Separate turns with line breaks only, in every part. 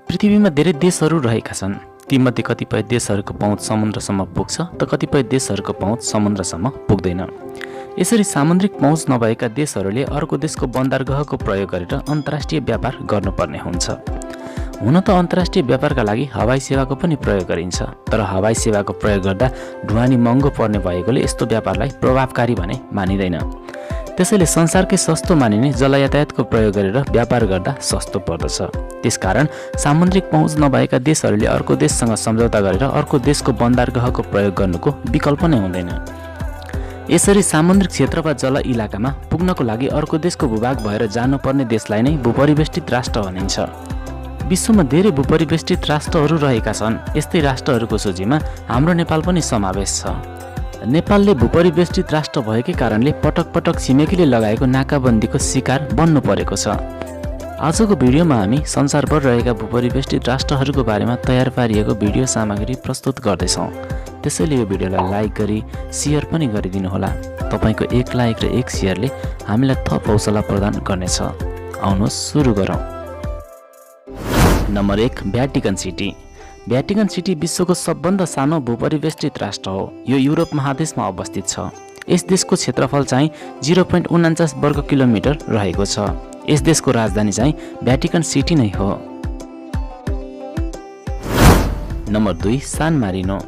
पृथ्वीमा धेरै देशहरू रहेका छन्। तीमध्ये कतिपय देशहरूको पहुँच समुद्रसम्म पुग्छ त कतिपय देशहरूको पहुँच समुद्रसम्म पुग्दैन। यसरी सामुद्रिक पहुँच नभएका देशहरूले अर्को देशको बन्दरगाहको प्रयोग गरेर अन्तर्राष्ट्रिय व्यापार गर्नुपर्ने हुन्छ। हुन त अन्तर्राष्ट्रिय व्यापारका लागि हवाई सेवाको पनि प्रयोग गरिन्छ, तर हवाई सेवाको प्रयोग गर्दा ढुवानी महँगो पर्ने भएकोले यस्तो व्यापारलाई प्रभावकारी भने मानिँदैन। त्यसैले संसारकै सस्तो मानिने जल यातायातको प्रयोग गरेर व्यापार गर्दा सस्तो पर्दछ। त्यसकारण सामुद्रिक पहुँच नभएका देशहरूले अर्को देशसँग सम्झौता गरेर अर्को देशको बन्दरगाहको प्रयोग गर्नुको विकल्प नै हुँदैन। यसरी सामुद्रिक क्षेत्र वा जल इलाकामा पुग्नको लागि अर्को देशको भूभाग भएर जानुपर्ने देशलाई नै भूपरिवेष्टित राष्ट्र भनिन्छ। विश्वमा धेरै भूपरिवेष्टित राष्ट्रहरू रहेका छन्। यस्तै राष्ट्रहरूको सूचीमा हाम्रो नेपाल पनि समावेश छ। नेपालले भूपरिवेष्टित राष्ट्र भएकै कारणले पटक पटक छिमेकीले लगाएको नाकाबन्दीको शिकार बन्नु परेको छ। आजको भिडियोमा हामी संसारभर रहेका भूपरिवेष्टित राष्ट्रहरूको बारेमा तयार पारिएको भिडियो सामग्री प्रस्तुत गर्दैछौँ। त्यसैले यो भिडियोलाई लाइक गरी सेयर पनि गरिदिनुहोला। तपाईँको एक लाइक र एक सेयरले हामीलाई थप हौसला प्रदान गर्नेछ। आउनुहोस् सुरु गरौँ। Number 1, Vatican city. Vatican city विश्वको सबभन्दा सानो भूपरिवेष्टित राष्ट्र हो। यो युरोप महादेशमा अवस्थित छ। यस देशको क्षेत्रफल चाहिँ 0.49 वर्ग किलोमिटर रहेको छ। यस देशको राजधानी चाहिँ भ्याटिकन सिटी नै हो। नम्बर 2, सान मारिनो।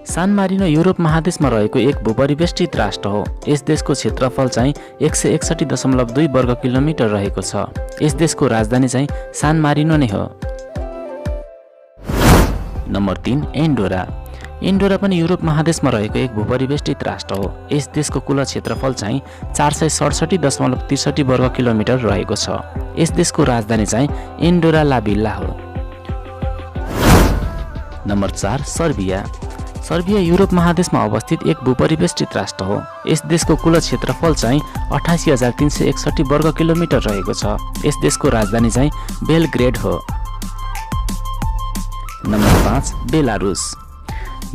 सान मारिनो युरोप महादेशमा रहेको एक भूपरिवेष्टित राष्ट्र हो। यस देशको क्षेत्रफल चाहिँ 161.2 वर्ग किलोमिटर रहेको छ। यस देशको राजधानी चाहिँ सान मारिनो नै हो। Number 3, Andorra. एन्डोरा पनि युरोप महादेशमा रहेको एक भूपरिवेष्टित राष्ट्र हो। यस देशको कुल क्षेत्रफल चाहिँ 467.63 वर्ग किलोमिटर रहेको छ। यस देशको राजधानी चाहिँ एन्डोरा ला भिल्ला हो। Number 4, Serbia. सर्बिया युरोप महादेशमा अवस्थित एक भूपरिवेष्टित राष्ट्र हो। यस देशको कुल क्षेत्रफल चाहिँ 88,361 वर्ग किलोमिटर रहेको छ। यस देशको राजधानी चाहिँ बेलग्रेड हो। Number 5, Belarus.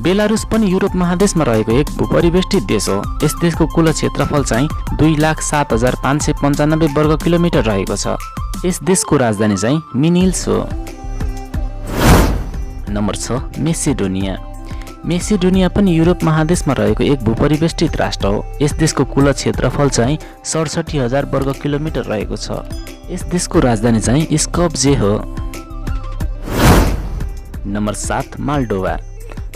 बेलारुस पनि युरोप महादेशमा रहेको एक भूपरिवेष्टित देश हो। यस देशको कुल क्षेत्रफल चाहिँ 2,07,595 वर्ग किलोमिटर रहेको छ। यस देशको राजधानी चाहिँ मिनिल्स हो। Number 6, Macedonia. मेसिडोनिया पनि युरोप महादेशमा रहेको एक भूपरिवेष्टित राष्ट्र हो। यस देशको कुल क्षेत्रफल चाहिँ 67,000 वर्ग किलोमिटर रहेको छ। यस देशको राजधानी चाहिँ स्कप्जे हो। नम्बर 7, माल्डोभा।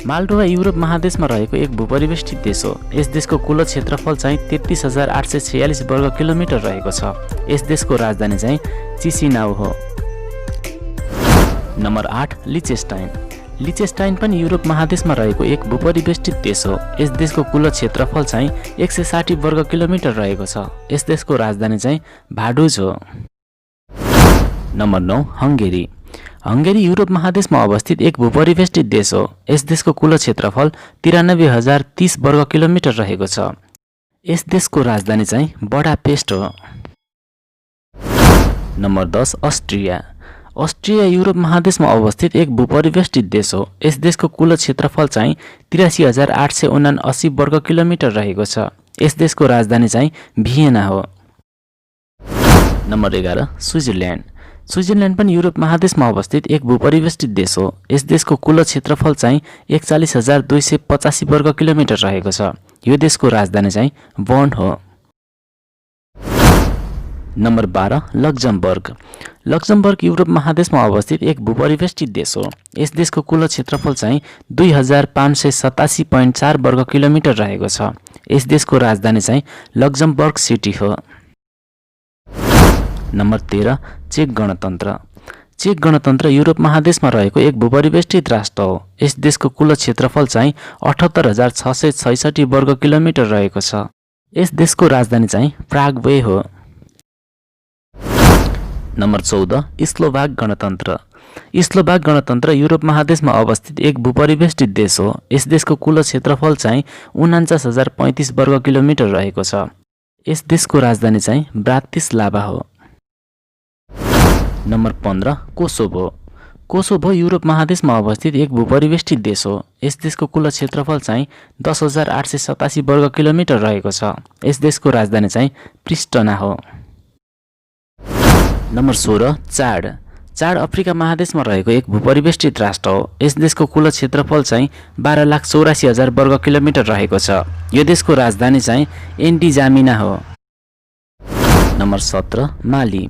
माल्डोभा युरोप महादेशमा रहेको एक भूपरिवेष्टित देश हो। यस देशको कुल क्षेत्रफल चाहिँ 33,846 वर्ग किलोमिटर रहेको छ। यस देशको राजधानी चाहिँ चिसिनाउ हो। नम्बर 8, लिचेस्टाइन। लिचेस्टाइन पनि युरोप महादेशमा रहेको एक भूपरिवेष्टित देश हो। यस देशको कुल क्षेत्रफल चाहिँ 160 वर्ग किलोमिटर रहेको छ। यस देशको राजधानी चाहिँ भाडुज हो। नम्बर 9, हङ्गेरी। हङ्गेरी युरोप महादेशमा अवस्थित एक भूपरिवेष्टित देश हो। यस देशको कुल क्षेत्रफल 93,030 वर्ग किलोमिटर रहेको छ। यस देशको राजधानी चाहिँ बडापेस्ट हो। नम्बर 10, अस्ट्रिया। अस्ट्रिया युरोप महादेशमा अवस्थित एक भूपरिवेष्टित देश हो। यस देशको कुल क्षेत्रफल चाहिँ 83,879 वर्ग किलोमिटर रहेको छ। यस देशको राजधानी चाहिँ भियना हो। Number 11, Switzerland. स्विजरल्यान्ड पनि युरोप महादेशमा अवस्थित एक भूपरिवेष्टित देश हो। यस देशको कुल क्षेत्रफल चाहिँ 41,285 वर्ग किलोमिटर रहेको छ। यो देशको राजधानी चाहिँ बर्न हो। Number 12, Luxembourg. लक्जमबर्ग युरोप महादेशमा अवस्थित एक भूपरिवेष्टित देश हो। यस देशको कुल क्षेत्रफल चाहिँ 2,587.4 वर्ग किलोमिटर रहेको छ। यस देशको राजधानी चाहिँ लक्जमबर्ग सिटी हो। नम्बर 13, चेक गणतन्त्र। चेक गणतन्त्र युरोप महादेशमा रहेको एक भूपरिवेष्टित राष्ट्र हो। यस देशको कुल क्षेत्रफल चाहिँ 78,666 वर्ग किलोमिटर रहेको छ। यस देशको राजधानी चाहिँ प्रागवे हो। नम्बर 14, स्लोभाक गणतन्त्र। स्लोभाक गणतन्त्र युरोप महादेशमा अवस्थित एक भूपरिवेष्टित देश हो। यस देशको कुल क्षेत्रफल चाहिँ 49,035 वर्ग किलोमिटर रहेको छ। यस देशको राजधानी चाहिँ ब्रातिस्लाभा हो। नम्बर 15, कोसोभो। कोसोभो युरोप महादेशमा अवस्थित एक भूपरिवेष्टित देश हो। यस देशको कुल क्षेत्रफल चाहिँ 10,887 वर्ग किलोमिटर रहेको छ। यस देशको राजधानी चाहिँ प्रिस्टना हो। नम्बर 16, चाड। चाड अफ्रिका महादेशमा रहेको एक भूपरिवेष्टित राष्ट्र हो। यस देशको कुल क्षेत्रफल चाहिँ 12,84,000 वर्ग किलोमिटर रहेको छ। यो देशको राजधानी चाहिँ एन्टिजामिना हो। नम्बर 17 माली।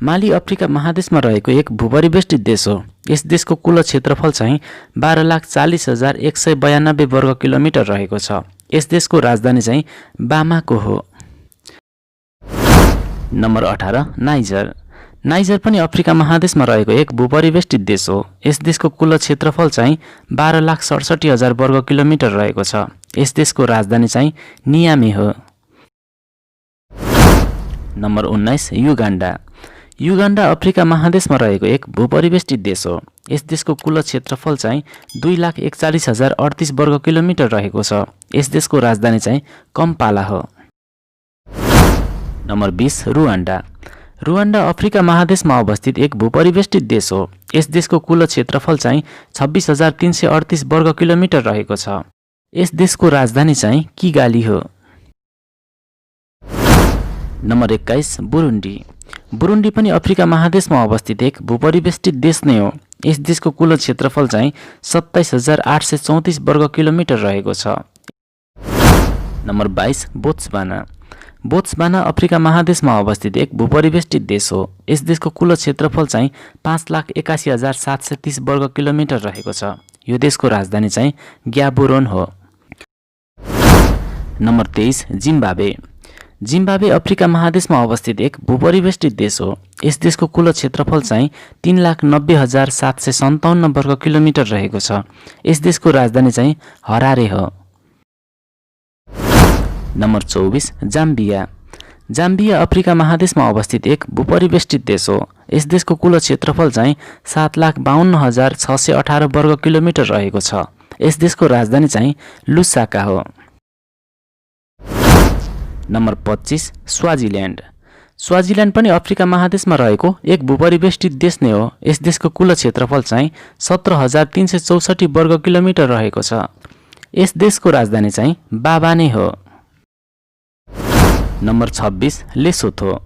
माली अफ्रिका महादेशमा रहेको एक भूपरिवेष्टित देश हो। यस देशको कुल क्षेत्रफल चाहिँ 12,40,192 वर्ग किलोमिटर रहेको छ। यस देशको राजधानी चाहिँ बामाको हो। Number 18 niger. नाइजर पनि अफ्रिका महादेशमा रहेको एक भूपरिवेष्टित देश हो। यस देशको कुल क्षेत्रफल चाहिँ 12,67,000 वर्ग किलोमिटर रहेको छ। यस देशको राजधानी चाहिँ नियामी हो। नम्बर 19 युगान्डा। युगान्डा अफ्रिका महादेशमा रहेको एक भूपरिवेष्टित देश हो। यस देशको कुल क्षेत्रफल चाहिँ 2,41,038 वर्ग किलोमिटर रहेको छ। यस देशको राजधानी चाहिँ कम्पाला हो। Number 20 Rwanda. रुवान्डा अफ्रिका महादेशमा अवस्थित एक भूपरिवेष्टित देश हो। यस देशको कुल क्षेत्रफल चाहिँ 26,338 वर्ग किलोमिटर रहेको छ। यस देशको राजधानी चाहिँ किगाली हो। नम्बर 21 बुरुन्डी। बुरुन्डी पनि अफ्रिका महादेशमा अवस्थित एक भूपरिवेष्टित देश नै हो। यस देशको कुल क्षेत्रफल चाहिँ 27,834 वर्ग किलोमिटर रहेको छ। Number 22 Botswana. बोत्सवाना अफ्रिका महादेशमा अवस्थित एक भूपरिवेष्टित देश हो। यस देशको कुल क्षेत्रफल चाहिँ 5,81,730 वर्ग किलोमिटर रहेको छ। यो देशको राजधानी चाहिँ ग्याबोरोन हो। Number 23 Zimbabwe. जिम्बाब्वे अफ्रिका महादेशमा अवस्थित एक भूपरिवेष्टित देश हो। यस देशको कुल क्षेत्रफल चाहिँ 3,90,757 वर्ग किलोमिटर रहेको छ। यस देशको राजधानी चाहिँ हरारे हो। Number 24 Zambia. जाम्बिया अफ्रिका महादेशमा अवस्थित एक भूपरिवेष्टित देश हो। यस देशको कुल क्षेत्रफल चाहिँ 7,52,618 वर्ग किलोमिटर रहेको छ। यस देशको राजधानी चाहिँ लुसाका हो। नम्बर 25 स्वाजिल्यान्ड। स्वाजिल्यान्ड पनि अफ्रिका महादेशमा रहेको एक भूपरिवेष्टित देश नै हो। यस देशको कुल क्षेत्रफल चाहिँ 17,364 वर्ग किलोमिटर रहेको छ। यस देशको राजधानी चाहिँ बाबा नै हो। Number 26 Lesotho.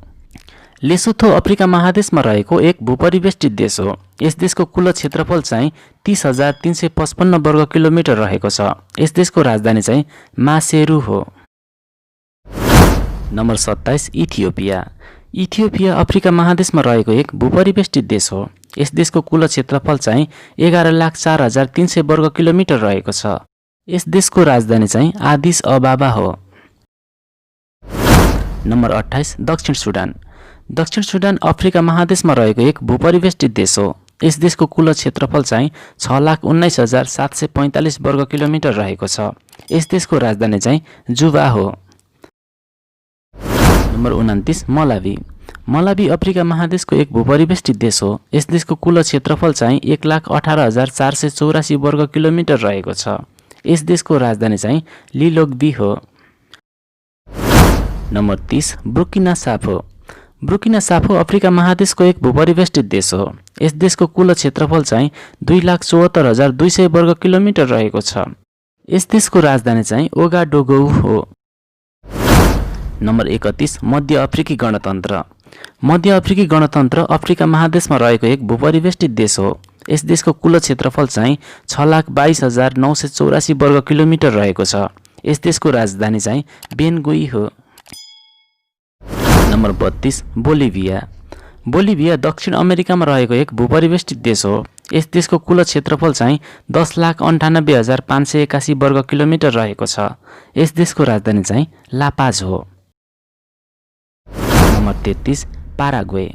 लेसोथो अफ्रिका महादेशमा रहेको एक भूपरिवेष्टित देश हो। यस देशको कुल क्षेत्रफल चाहिँ 30,355 वर्ग किलोमिटर रहेको छ। यस देशको राजधानी चाहिँ मासेरू हो। Number 27 Ethiopia. इथियोपिया अफ्रिका महादेशमा रहेको एक भूपरिवेष्टित देश हो। यस देशको कुल क्षेत्रफल चाहिँ 11,04,300 वर्ग किलोमिटर रहेको छ। यस देशको राजधानी चाहिँ आदिस अबाबा हो। नम्बर 28 दक्षिण सुडान। दक्षिण सुडान अफ्रिका महादेशमा रहेको एक भूपरिवेष्टित देश हो। यस देशको कुल क्षेत्रफल चाहिँ 6,19,745 वर्ग किलोमिटर रहेको छ। यस देशको राजधानी चाहिँ जुबा हो। Number 29 Malawi. मलावी अफ्रिका महादेशको एक भूपरिवेष्टित देश हो। यस देशको कुल क्षेत्रफल चाहिँ 1,18,484 वर्ग किलोमिटर रहेको छ। यस देशको राजधानी चाहिँ लिलोग्बी हो। Number 30 Burkina Faso. Burkina Faso Africa महादेशको एक भूपरिवेष्टित देश हो। यस देशको कुल क्षेत्रफल चाहिँ 2,74,200 वर्ग किलोमिटर रहेको छ। यस देशको राजधानी चाहिँ ओगाडोगो हो। नम्बर 31 मध्य अफ्रिकी गणतन्त्र। मध्य अफ्रिकी गणतन्त्र अफ्रिका महादेशमा रहेको एक भूपरिवेष्टित देश हो। यस देशको कुल क्षेत्रफल चाहिँ 6,22,984 वर्ग किलोमिटर रहेको छ। यस देशको राजधानी चाहिँ बेनगुई हो। नम्बर 32 बोलिभिया। बोलिभिया दक्षिण अमेरिकामा रहेको एक भूपरिवेष्टित देश हो। यस देशको कुल क्षेत्रफल चाहिँ 10,98,581 वर्ग किलोमिटर रहेको छ। यस देशको राजधानी चाहिँ लापाज हो। Number 33 Paraguay.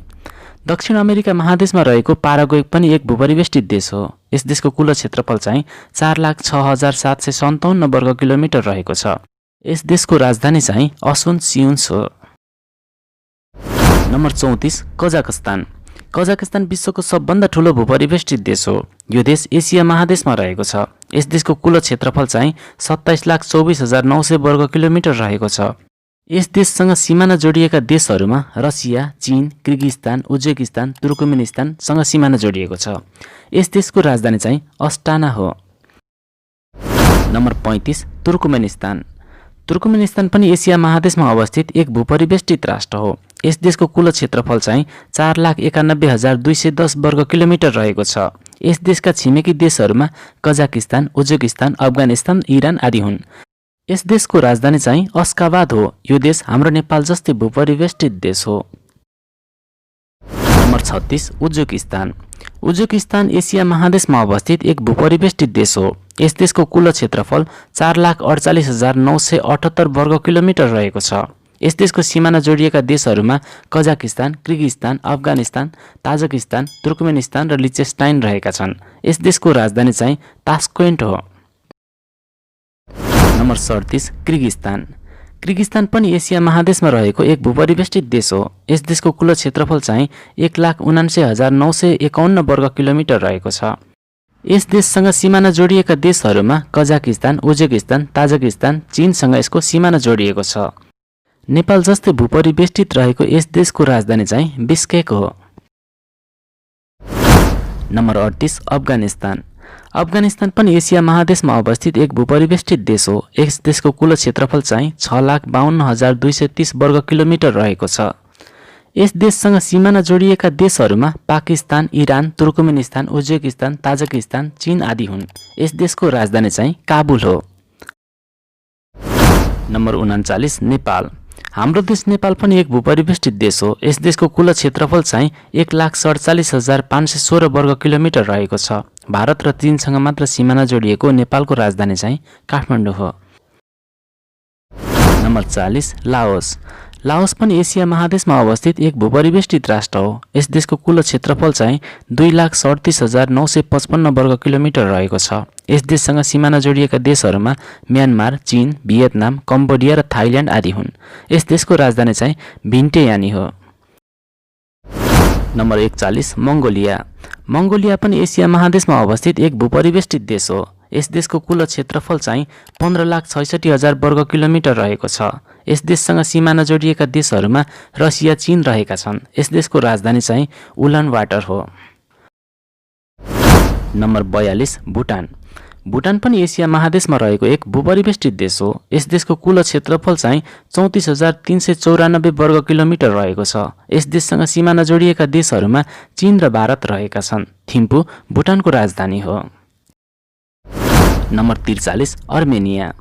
दक्षिण अमेरिका महादेशमा रहेको पाराग्वे पनि एक भूपरिवेष्टित देश हो। यस देशको कुल क्षेत्रफल चाहिँ 4,06,757 वर्ग किलोमिटर रहेको छ। यस देशको राजधानी चाहिँ असुनसियुन्स हो। Number 34 Kazakhstan. कजाकस्तान विश्वको सबभन्दा ठुलो भूपरिवेष्टित देश हो। यो देश एसिया महादेशमा रहेको छ। यस देशको कुल क्षेत्रफल चाहिँ 27,24,900 वर्ग किलोमिटर रहेको छ। यस देशसँग सिमाना जोडिएका देशहरूमा रसिया, चीन, किर्गिस्तान, उज्बेकिस्तान, तुर्कमेनिस्तानसँग सिमाना जोडिएको छ। यस देशको राजधानी चाहिँ अस्टाना हो। Number 35 Turkmenistan. तुर्कमेनिस्तान पनि एसिया महादेशमा अवस्थित एक भूपरिवेष्टित राष्ट्र हो। यस देशको कुल क्षेत्रफल चाहिँ 4,91,210 वर्ग किलोमिटर रहेको छ। यस देशका छिमेकी देशहरूमा कजाकिस्तान, उज्बेकिस्तान, अफगानिस्तान, इरान आदि हुन्। यस देशको राजधानी चाहिँ अश्गाबाद हो। यो देश हाम्रो नेपाल जस्तै भूपरिवेष्टित देश हो। Number 36 Uzbekistan. उज्बेकिस्तान एसिया महादेशमा अवस्थित एक भूपरिवेष्टित देश हो। यस देशको कुल क्षेत्रफल 4,48,978 वर्ग किलोमिटर रहेको छ। यस देशको सिमाना जोडिएका देशहरूमा Kazakhstan, Kyrgyzstan, Afghanistan, Tajikistan, Turkmenistan र लिचेनस्टाइन रहेका छन्। यस देशको राजधानी चाहिँ तास्केन्ट हो। Number 37 Kyrgyzstan. किर्गिस्तान पनि एसिया महादेशमा रहेको एक भूपरिवेष्टित देश हो। यस देशको कुल क्षेत्रफल चाहिँ 1,79,951 वर्ग किलोमिटर रहेको छ। यस देशसँग सिमाना जोडिएका देशहरूमा कजाकिस्तान, उज्बेकिस्तान, ताजिकिस्तान, चीनसँग यसको सिमाना जोडिएको छ। नेपाल जस्तै भूपरिवेष्टित रहेको यस देशको राजधानी चाहिँ बिस्केक हो। नम्बर 38 अफगानिस्तान। अफगानिस्तान पनि एसिया महादेशमा अवस्थित एक भूपरिवेष्टित देश हो। यस देशको कुल क्षेत्रफल चाहिँ 6,52,230 वर्ग किलोमिटर रहेको छ। यस देशसँग सिमाना जोडिएका देशहरूमा Pakistan, Iran, Turkmenistan, Uzbekistan, Tajikistan, चीन आदि हुन्। यस देशको राजधानी चाहिँ काबुल हो। नम्बर 39 नेपाल। हाम्रो देश नेपाल पनि एक भूपरिवेष्टित देश हो। यस देशको कुल क्षेत्रफल चाहिँ 1,47,516 वर्ग किलोमिटर रहेको छ। भारत र चीनसँग मात्र सिमाना जोडिएको नेपालको राजधानी चाहिँ काठमाडौँ हो। Number 40 Laos. लाओस पनि एसिया महादेशमा अवस्थित एक भूपरिवेष्टित राष्ट्र हो। यस देशको कुल क्षेत्रफल चाहिँ 2,37,955 वर्ग किलोमिटर रहेको छ। यस देशसँग सिमाना जोडिएका देशहरूमा म्यानमार, चीन, भियतनाम, कम्बोडिया र थाइल्यान्ड आदि हुन्। यस देशको राजधानी चाहिँ भिन्टेयानी हो। नम्बर 41 मङ्गोलिया। मङ्गोलिया पनि एसिया महादेशमा अवस्थित एक भूपरिवेष्टित देश हो। यस देशको कुल क्षेत्रफल चाहिँ 15,66,000 वर्ग किलोमिटर रहेको छ। यस देशसँग सिमाना जोडिएका देशहरूमा रसिया, चीन रहेका छन्। यस देशको राजधानी चाहिँ उलानबाटर हो। नम्बर 42 भुटान। भुटान पनि एसिया महादेशमा रहेको एक भूपरिवेष्टित देश हो। यस देशको कुल क्षेत्रफल चाहिँ 34,394 वर्ग किलोमिटर रहेको छ। यस देशसँग सिमाना जोडिएका देशहरूमा चीन र भारत रहेका छन्। थिम्पू भुटानको राजधानी हो। Number 43 Armenia.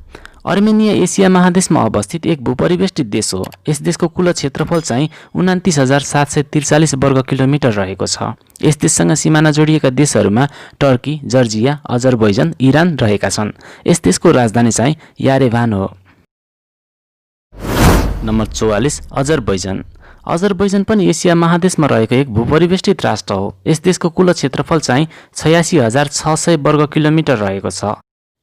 अर्मेनिया एसिया महादेशमा अवस्थित एक भूपरिवेष्टित देश हो। यस देशको कुल क्षेत्रफल चाहिँ 29,743 वर्ग किलोमिटर रहेको छ। यस देशसँग सिमाना जोडिएका देशहरूमा टर्की, जर्जिया, अजरबैजान, इरान रहेका छन्। यस देशको राजधानी चाहिँ यारेभान हो। Number 44 Azerbaijan. अजरबैजान पनि एसिया महादेशमा रहेको एक भूपरिवेष्टित राष्ट्र हो। यस देशको कुल क्षेत्रफल चाहिँ 86,600 वर्ग किलोमिटर रहेको छ।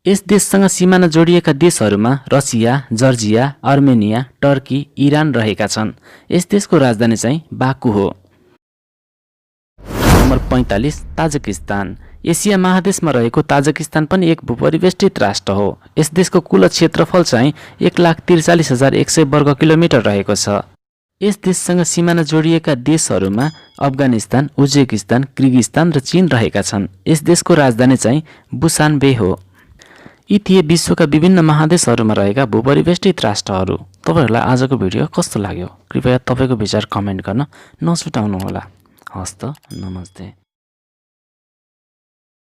यस देशसँग सिमाना जोडिएका देशहरूमा Russia, Georgia, Armenia, Turkey, Iran रहेका छन्। यस देशको राजधानी चाहिँ बाकु हो। Number 45 Tajikistan. एसिया महादेशमा रहेको ताजिकिस्तान पनि एक भूपरिवेष्टित राष्ट्र हो। यस देशको कुल क्षेत्रफल चाहिँ 1,43,100 वर्ग किलोमिटर रहेको छ। यस देशसँग सिमाना जोडिएका देशहरूमा अफगानिस्तान, उज्बेकिस्तान, किर्गिस्तान र चीन रहेका छन्। यस देशको राजधानी चाहिँ बुसानबे हो। यी थिए विश्वका विभिन्न महादेशहरूमा रहेका भूपरिवेष्टित राष्ट्रहरू। तपाईहरुलाई आजको भिडियो कस्तो लाग्यो? कृपया तपाईको विचार कमेन्ट गर्न नछुटाउनुहोला। हस्त नमस्ते।